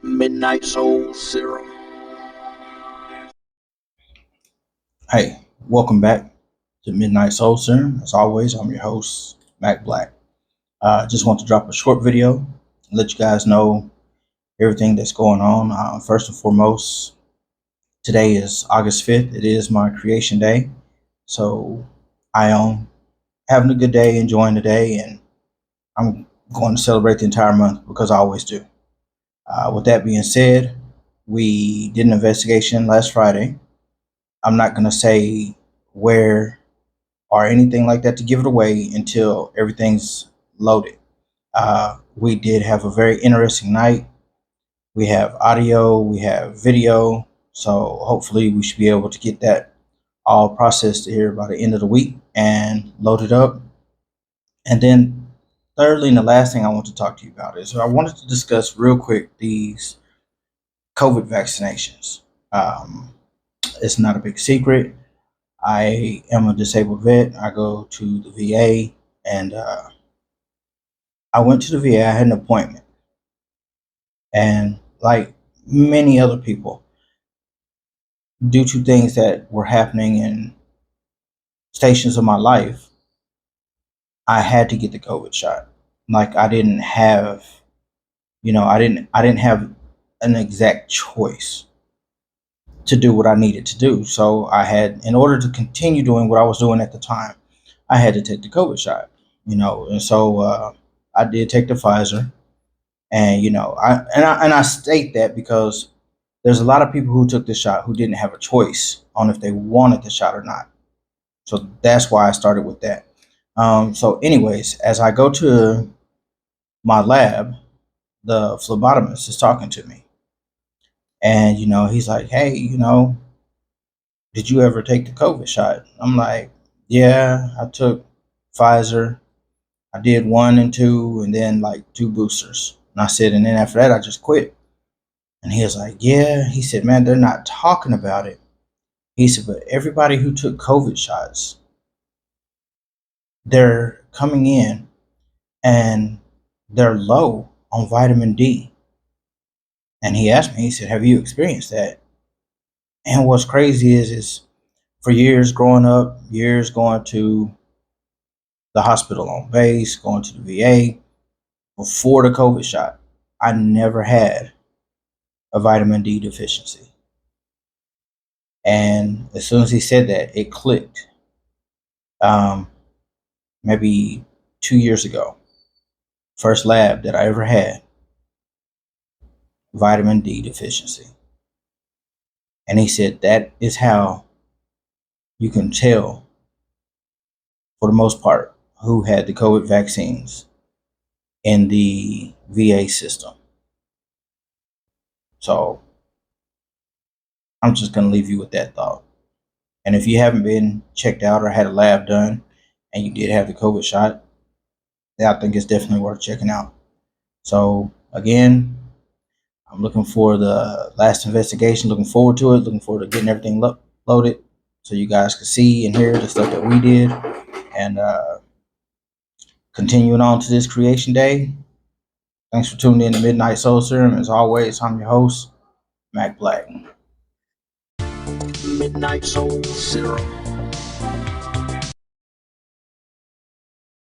Midnight Soul Serum. Hey, welcome back to Midnight Soul Serum. As always, I'm your host, Mac Black. Just want to drop a short video and let you guys know everything that's going on. First and foremost, today is August 5th. It is my creation day. So I am having a good day, enjoying the day, and I'm going to celebrate the entire month because I always do. With that being said, we did an investigation last Friday. I'm not going to say where or anything like that to give it away until everything's loaded. We did have a very interesting night. We have audio, we have video, so hopefully we should be able to get that all processed here by the end of the week and loaded up. And then, thirdly, and the last thing I want to talk to you about is I wanted to discuss real quick these COVID vaccinations. Um, it's not a big secret. I am a disabled vet. I go to the VA, and I went to the VA. I had an appointment, and like many other people, due to things that were happening in stations of my life, I had to get the COVID shot. Like I didn't have, I didn't have an exact choice to do what I needed to do. So I had, in order to continue doing what I was doing at the time, I had to take the COVID shot. And so I did take the Pfizer, and I state that because there's a lot of people who took the shot who didn't have a choice on if they wanted the shot or not. So that's why I started with that. So, anyways, as I go to my lab, the phlebotomist is talking to me, and he's like, "Hey, did you ever take the COVID shot?" I'm like, "Yeah, I took Pfizer. I did 1 and 2, and then like 2 boosters." And I said, and then after that, I just quit. And he was like, "Yeah." He said, "Man, they're not talking about it." He said, "But everybody who took COVID shots, they're coming in and they're low on vitamin D." And he asked me, he said, "Have you experienced that?" And what's crazy is for years growing up, years going to the hospital on base, going to the VA, before the COVID shot, I never had a vitamin D deficiency. And as soon as he said that, it clicked. Um, Maybe 2 years ago, first lab that I ever had vitamin D deficiency. And he said that is how you can tell, for the most part, who had the COVID vaccines in the VA system. So I'm just going to leave you with that thought. And if you haven't been checked out or had a lab done and you did have the COVID shot, then I think it's definitely worth checking out. So again, I'm looking for the last investigation, looking forward to it, looking forward to getting everything loaded so you guys can see and hear the stuff that we did. And continuing on to this creation day, thanks for tuning in to Midnight Soul Serum. As always, I'm your host, Mac Black. Midnight Soul Serum.